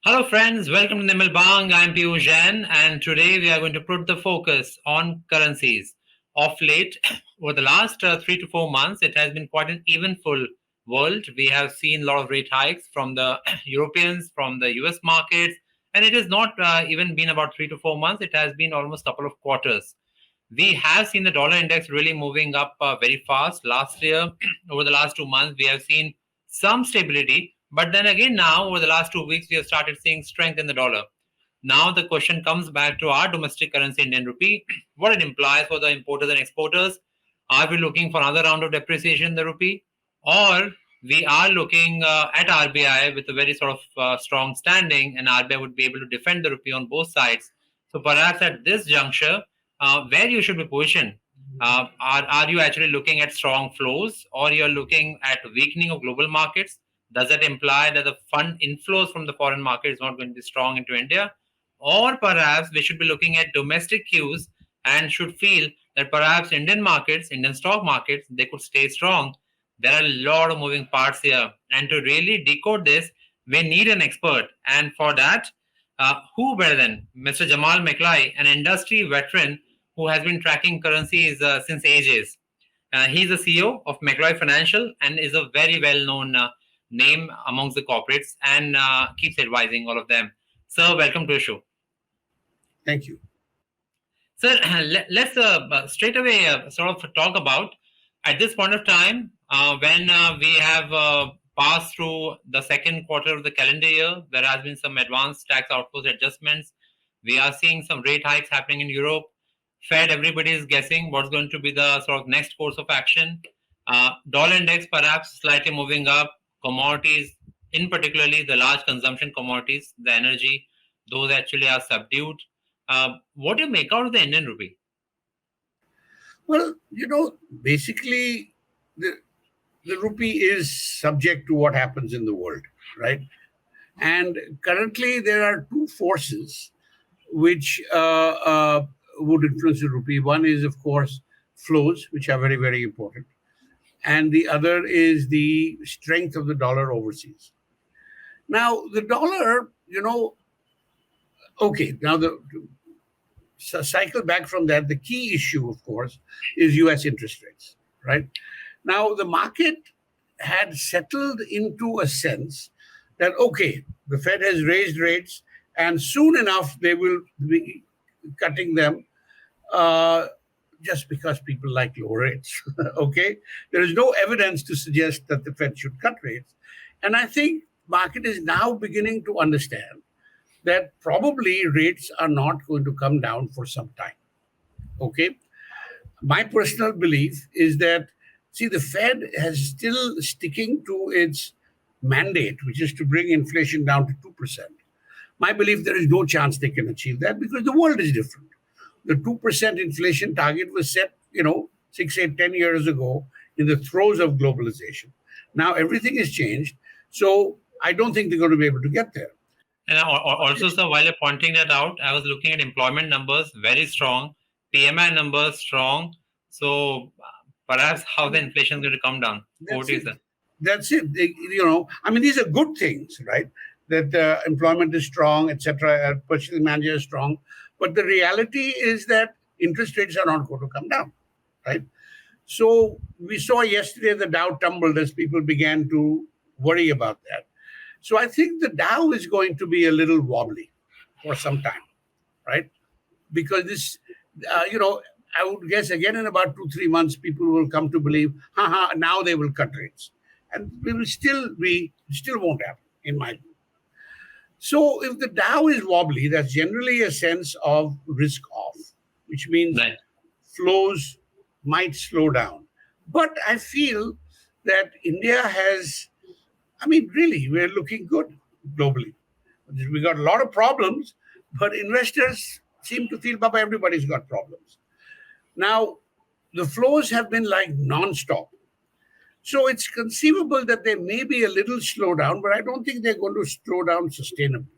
Hello, friends. Welcome to Nirmal Bang. I'm Piyush Jain, and today we are going to put the focus on currencies. Of late, over the last 3 to 4 months, it has been quite an eventful world. We have seen a lot of rate hikes from the Europeans, from the US markets, and it has not even been about 3 to 4 months. It has been almost a couple of quarters. We have seen the dollar index really moving up very fast. Last year, over the last 2 months, we have seen some stability. But then again, now over the last 2 weeks, we have started seeing strength in the dollar. Now the question comes back to our domestic currency, Indian rupee, what it implies for the importers and exporters. Are we looking for another round of depreciation in the rupee? Or we are looking at RBI with a very sort of strong standing, and RBI would be able to defend the rupee on both sides. So perhaps at this juncture, where you should be positioned, are you actually looking at strong flows, or you're looking at weakening of global markets? Does that imply that the fund inflows from the foreign market is not going to be strong into India? Or perhaps we should be looking at domestic cues and should feel that perhaps Indian markets, Indian stock markets, they could stay strong. There are a lot of moving parts here. And to really decode this, we need an expert. And for that, who better than Mr. Jamal Mecklai, an industry veteran who has been tracking currencies since ages. He's the CEO of Mecklai Financial and is a very well-known name amongst the corporates and keeps advising all of them. Sir, welcome to the show. Thank you. Sir, let's straight away sort of talk about at this point of time when we have passed through the second quarter of the calendar year. There has been some advanced tax outflows adjustments. We are seeing some rate hikes happening in Europe. Fed, everybody is guessing what's going to be the sort of next course of action. Dollar index perhaps slightly moving up. Commodities, in particularly the large consumption commodities, the energy, those actually are subdued. What do you make out of the Indian rupee? Well, basically, the rupee is subject to what happens in the world, right? And currently, there are two forces which would influence the rupee. One is, of course, flows, which are very, very important. And the other is the strength of the dollar overseas. Now, the dollar, okay, now cycle back from that, the key issue, of course, is US interest rates, right? Now, the market had settled into a sense that, okay, the Fed has raised rates and soon enough they will be cutting them just because people like low rates, okay? There is no evidence to suggest that the Fed should cut rates. And I think market is now beginning to understand that probably rates are not going to come down for some time. Okay. My personal belief is that, see, the Fed has still sticking to its mandate, which is to bring inflation down to 2%. My belief, there is no chance they can achieve that because the world is different. The 2% inflation target was set, 6, 8, 10 years ago in the throes of globalization. Now everything has changed. So I don't think they're going to be able to get there. And also, sir, while you're pointing that out, I was looking at employment numbers, very strong, PMI numbers strong. So perhaps how the inflation is going to come down. Over to you, sir. That's it. These are good things, right? That employment is strong, etc. Purchasing manager is strong. But the reality is that interest rates are not going to come down, right? So we saw yesterday the Dow tumbled as people began to worry about that. So I think the Dow is going to be a little wobbly for some time, right? Because this, I would guess again in about 2-3 months, people will come to believe, now they will cut rates. And still won't happen, in my view. So if the Dow is wobbly, that's generally a sense of risk off, which means Right. flows might slow down. But I feel that India has, really, we're looking good globally. We got a lot of problems, but investors seem to feel, Baba, everybody's got problems. Now, the flows have been like non-stop. So it's conceivable that there may be a little slowdown, but I don't think they're going to slow down sustainably.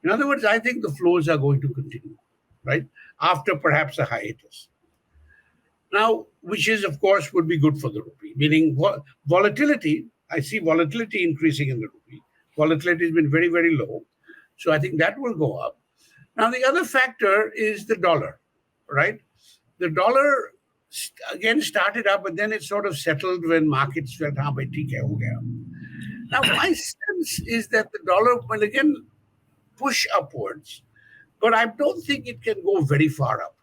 In other words, I think the flows are going to continue, right? After perhaps a hiatus. Now, which is, of course, would be good for the rupee, meaning volatility. I see volatility increasing in the rupee. Volatility has been very, very low. So I think that will go up. Now, the other factor is the dollar, right? The dollar again started up, but then it sort of settled when markets felt, हाँ भाई ठीक है, हो गया. Now, my sense is that the dollar will again push upwards, but I don't think it can go very far up.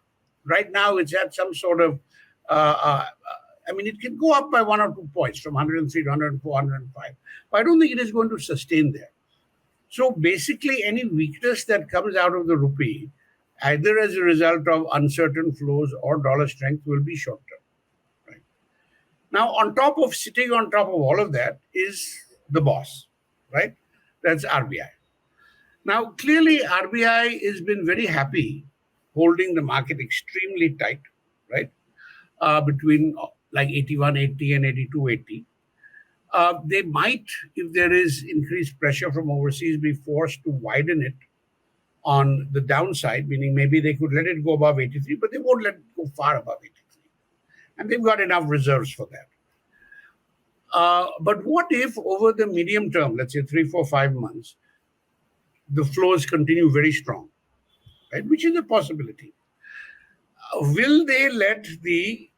Right now, it's at some sort of, I mean, it can go up by 1 or 2 points from 103 to 104, 105. But I don't think it is going to sustain there. So basically, any weakness that comes out of the rupee, either as a result of uncertain flows or dollar strength, will be short term. Right? Now, sitting on top of all of that is the boss, right? That's RBI. Now, clearly, RBI has been very happy holding the market extremely tight, right? Between like 81.80 and 82.80. They might, if there is increased pressure from overseas, be forced to widen it on the downside, meaning maybe they could let it go above 83, but they won't let it go far above 83. And they've got enough reserves for that. But what if over the medium term, let's say 3, 4, 5 months, the flows continue very strong, right? Which is a possibility. Will they let the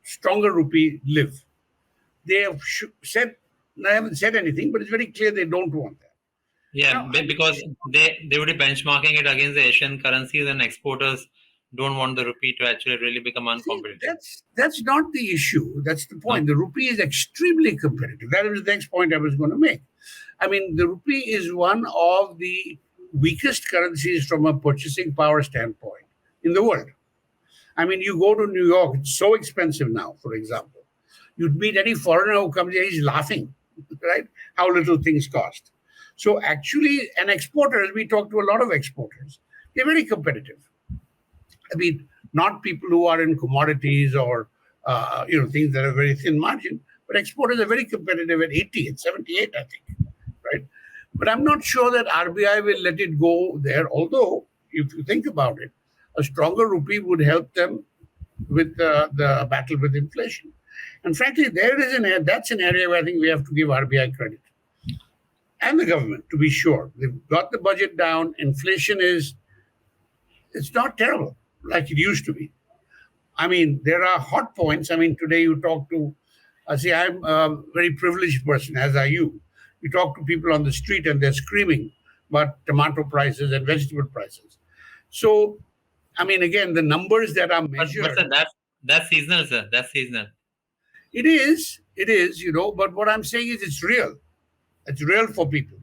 stronger rupee live? They have I haven't said anything, but it's very clear they don't want that. Yeah, now, because they would be benchmarking it against the Asian currencies, and exporters don't want the rupee to actually really become uncompetitive. That's not the issue. That's the point. The rupee is extremely competitive. That was the next point I was going to make. I mean, the rupee is one of the weakest currencies from a purchasing power standpoint in the world. I mean, you go to New York, it's so expensive now, for example. You'd meet any foreigner who comes here, he's laughing, right? How little things cost. So actually, an exporter, we talk to a lot of exporters, they're very competitive. I mean, not people who are in commodities or, things that are very thin margin, but exporters are very competitive at 80 and 78, I think, right? But I'm not sure that RBI will let it go there, although, if you think about it, a stronger rupee would help them with the battle with inflation. And frankly, that's an area where I think we have to give RBI credit. And the government, to be sure. They've got the budget down. Inflation it's not terrible like it used to be. I mean, there are hot points. I mean, today you talk to, I'm a very privileged person, as are you. You talk to people on the street and they're screaming about tomato prices and vegetable prices. So, I mean, again, the numbers that are measured. But that's seasonal, sir. That's seasonal. It is, but what I'm saying is it's real. It's real for people,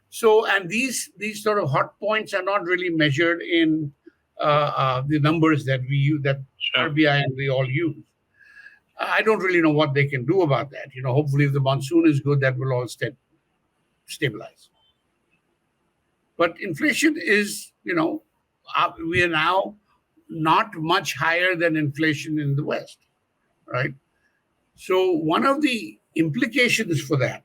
So, and these sort of hot points are not really measured in the numbers that we use, that RBI and we all use. I don't really know what they can do about that. Hopefully if the monsoon is good, that will all stabilize. But inflation is, we are now not much higher than inflation in the West, right? So one of the implications for that,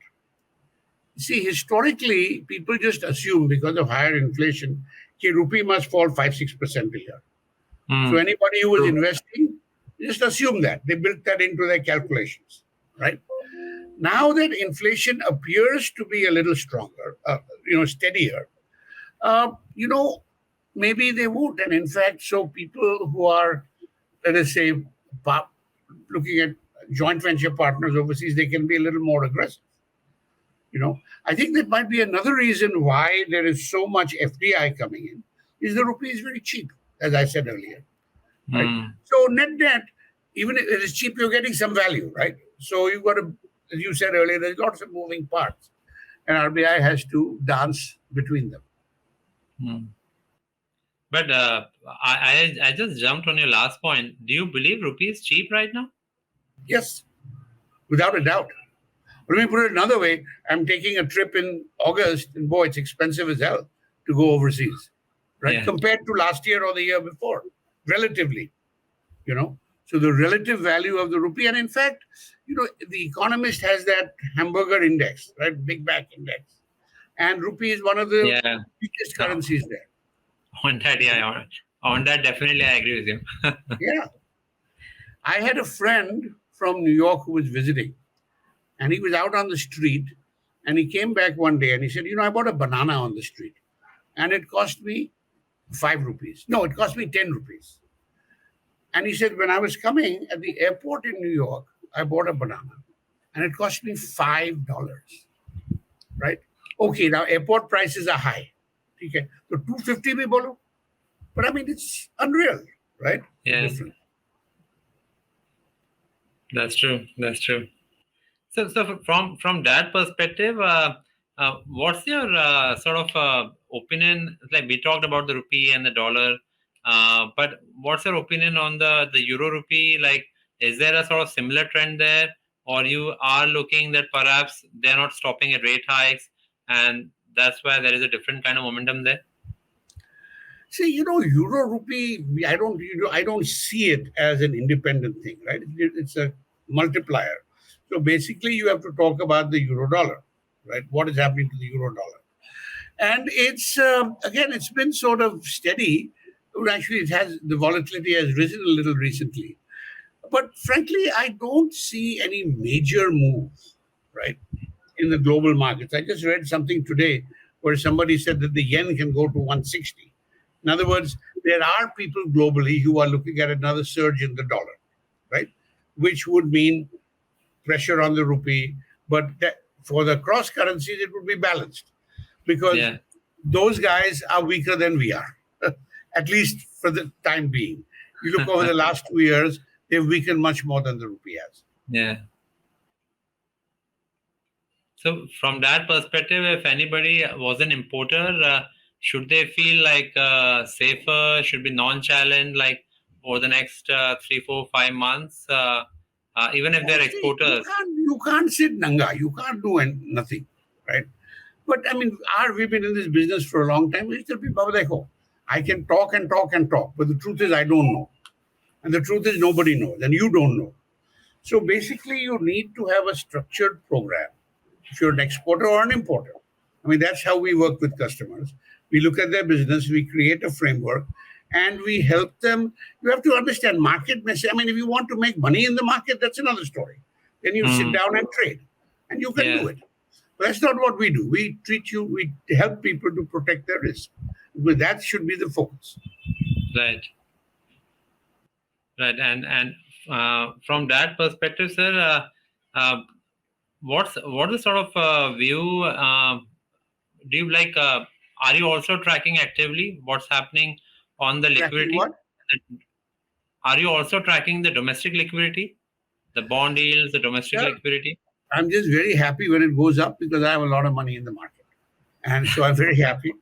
see, historically, people just assume because of higher inflation, rupee must fall 5-6% a year. So anybody who was investing, just assume that. They built that into their calculations, right? Now that inflation appears to be a little stronger, steadier, maybe they won't. And in fact, so people who are, let us say, looking at joint venture partners overseas, they can be a little more aggressive. I think that might be another reason why there is so much FDI coming in, is the rupee is very cheap, as I said earlier. Right? So net, even if it is cheap, you're getting some value, right? So you've got to, as you said earlier, there's lots of moving parts, and RBI has to dance between them. But I just jumped on your last point. Do you believe rupee is cheap right now? Yes, without a doubt. Let me put it another way. I'm taking a trip in August, and boy, it's expensive as hell to go overseas, right? Yeah. Compared to last year or the year before, relatively, So the relative value of the rupee, and in fact, The Economist has that hamburger index, right? Big Mac index. And rupee is one of the weakest currencies there. On that, definitely I agree with you. Yeah. I had a friend from New York who was visiting. And he was out on the street, And he came back one day and he said, I bought a banana on the street and it cost me 5 rupees. No, it cost me 10 rupees. And he said, when I was coming at the airport in New York, I bought a banana and it cost me $5. Right? Okay, now airport prices are high. Okay. So 250 bhi bolo. But I mean, it's unreal, right? Yes, Different. that's true. That's true. So from that perspective, what's your sort of opinion? Like we talked about the rupee and the dollar, but what's your opinion on the euro rupee? Like, is there a sort of similar trend there, or you are looking that perhaps they're not stopping at rate hikes, and that's why there is a different kind of momentum there? See, Euro rupee, I don't see it as an independent thing, right? It's a multiplier. So basically, you have to talk about the euro dollar, right? What is happening to the euro dollar? And it's again, it's been sort of steady. Well, actually, the volatility has risen a little recently, but frankly, I don't see any major move, right, in the global markets. I just read something today where somebody said that the yen can go to 160. In other words, there are people globally who are looking at another surge in the dollar, right? Which would mean pressure on the rupee. But for the cross currencies, it would be balanced because Yeah. those guys are weaker than we are, at least for the time being. You look over the last 2 years, they've weakened much more than the rupee has. Yeah. So from that perspective, if anybody was an importer, should they feel like safer? Should be non-challenged, like over the next 3, 4, 5 months, even if they're See, exporters? you can't sit nanga. You can't do nothing, right? But I mean, we've been in this business for a long time. We tell people, "Baba, dekho, I can talk and talk and talk, but the truth is, I don't know, and the truth is, nobody knows, and you don't know." So basically, you need to have a structured program if you're an exporter or an importer. I mean, that's how we work with customers. We look at their business, we create a framework, and we help them. You have to understand market message. I mean, if you want to make money in the market, that's another story. Then you sit Hmm. down and trade, and you can Yeah. do it. But that's not what we do. We help people to protect their risk. Because that should be the focus. Right. Right. And from that perspective, sir, what's the sort of view? Do you like? Are you also tracking actively what's happening on the Tracking liquidity? what? Are you also tracking the domestic liquidity, the bond yields, the domestic Yeah. liquidity? I'm just very happy when it goes up because I have a lot of money in the market. And so I'm very happy.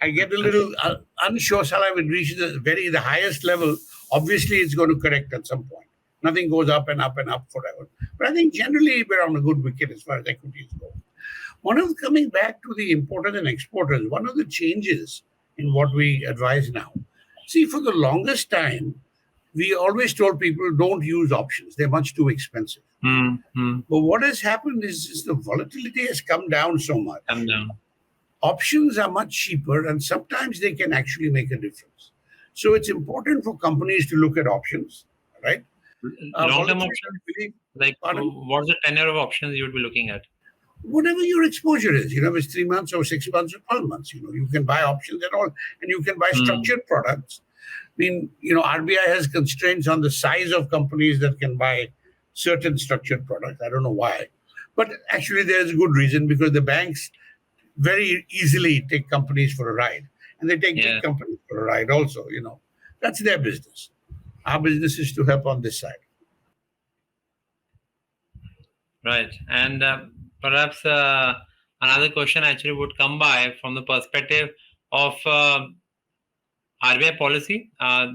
I get a little unsure. Shall I would reach the highest level? Obviously, it's going to correct at some point. Nothing goes up and up and up forever. But I think generally we're on a good wicket as far as equities go. Coming back to the importers and exporters, one of the changes in what we advise now. See, for the longest time, we always told people don't use options; they're much too expensive. Hmm. But what has happened is the volatility has come down so Come much. down. Options are much cheaper, and sometimes they can actually make a difference. So it's important for companies to look at options, right? Long-term Volatility, options, really, like pardon? what's the tenure of options you would be looking at? Whatever your exposure is, if it's 3 months or 6 months or 12 months, you can buy options at all, and you can buy Hmm. structured products. I mean, RBI has constraints on the size of companies that can buy certain structured products. I don't know why. But actually, there's a good reason because the banks very easily take companies for a ride. And they take Yeah. big companies for a ride also. That's their business. Our business is to help on this side. Right. And perhaps another question actually would come by from the perspective of RBI policy.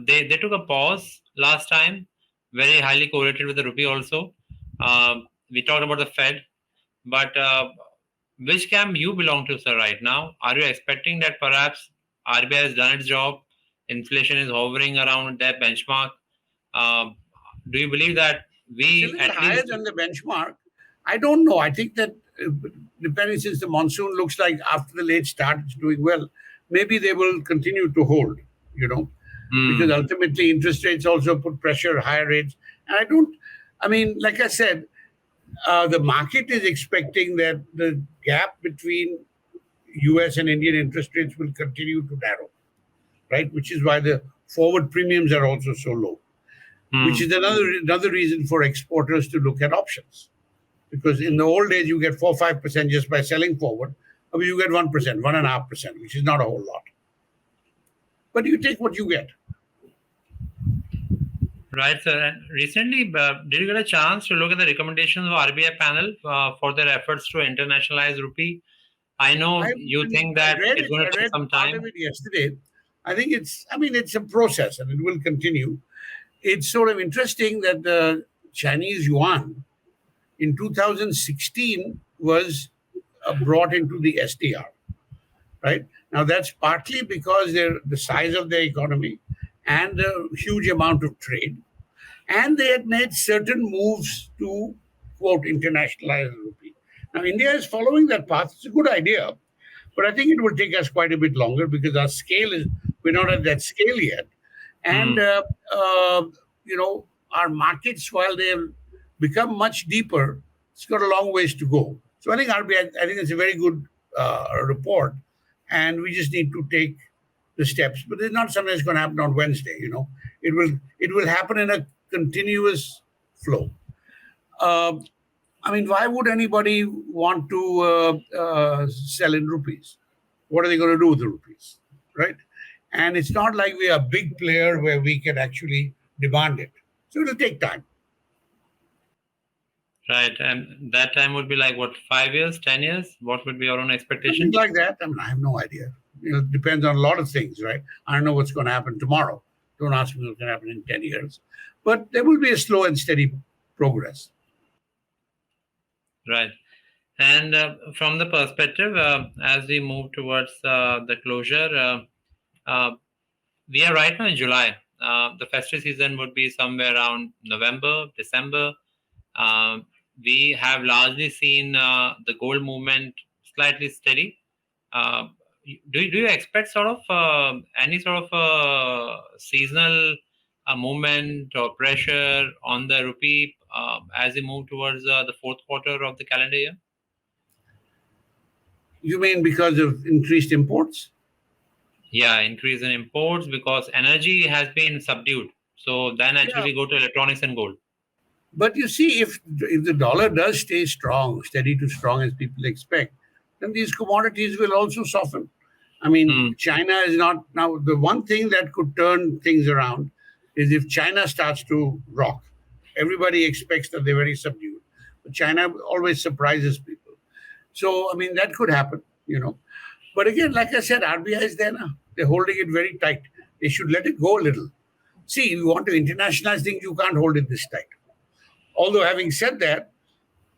They took a pause last time, very highly correlated with the rupee also. We talked about the Fed, but which camp you belong to, sir, right now? Are you expecting that perhaps RBI has done its job? Inflation is hovering around their benchmark. Do you believe that It's a we little at higher least? than the benchmark. I don't know. I think that depending since the monsoon looks like after the late start, it's doing well. Maybe they will continue to hold, you know, because Hmm. ultimately interest rates also put pressure, higher rates. And I mean, like I said, the market is expecting that the gap between US and Indian interest rates will continue to narrow, right? Which is why the forward premiums are also so low, which is another reason for exporters to look at options. Because in the old days, you get 4-5% just by selling forward. I mean, you get 1%, 1.5%, which is not a whole lot. But you take what you get. Right, sir. And recently, did you get a chance to look at the recommendations of RBI panel for their efforts to internationalize rupee? I know you think that it's going to take some time. I read part of it yesterday. I think it's a process and it will continue. It's sort of interesting that the Chinese yuan in 2016 was brought into the SDR, right? Now, that's partly because the size of their economy and the huge amount of trade. And they had made certain moves to, quote, internationalize the rupee. Now, India is following that path. It's a good idea. But I think it will take us quite a bit longer because we're not at that scale yet. And, our markets, while they have become much deeper, it's got a long ways to go. So I think it's a very good report. And we just need to take the steps. But it's not something that's going to happen on Wednesday, It will happen in a continuous flow. Why would anybody want to sell in rupees? What are they going to do with the rupees, right? And it's not like we are a big player where we can actually demand it. So it'll take time. Right. And that time would be like, 5 years, 10 years? What would be your own expectation? Something like that. I have no idea. It depends on a lot of things, right? I don't know what's going to happen tomorrow. Don't ask me what's going to happen in 10 years. But there will be a slow and steady progress. Right. And from the perspective, as we move towards the closure, we are right now in July. The festive season would be somewhere around November, December. We have largely seen the gold movement slightly steady. Do you expect sort of any sort of seasonal movement or pressure on the rupee as we move towards the fourth quarter of the calendar year? You mean because of increased imports? Yeah, increase in imports because energy has been subdued. So then actually go to electronics and gold. But you see, if the dollar does stay strong, steady to strong as people expect, then these commodities will also soften. China is not now. The one thing that could turn things around is if China starts to rock. Everybody expects that they're very subdued, but China always surprises people. So that could happen, But again, like I said, RBI is there now. They're holding it very tight. They should let it go a little. See, if you want to internationalize things, you can't hold it this tight. Although having said that,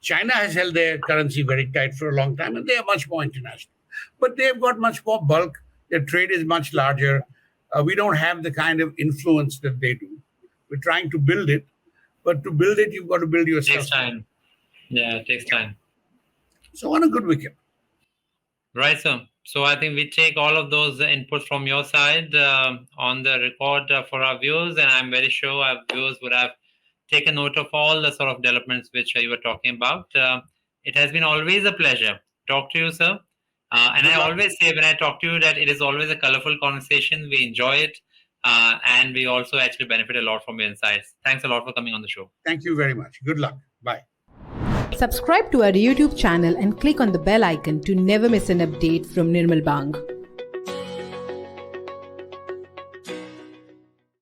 China has held their currency very tight for a long time, and they are much more international. But they've got much more bulk. Their trade is much larger. We don't have the kind of influence that they do. We're trying to build it. But to build it, you've got to build yourself. It takes time. Yeah, it takes time. So on a good wicket. Right, sir. So I think we take all of those inputs from your side on the record for our viewers, and I'm very sure our viewers would have taken note of all the sort of developments which you were talking about. It has been always a pleasure to talk to you, sir. And I always say when I talk to you that it is always a colorful conversation. We enjoy it, and we also actually benefit a lot from your insights. Thanks a lot for coming on the show. Thank you very much. Good luck. Bye. Subscribe to our YouTube channel and click on the bell icon to never miss an update from Nirmal Bang.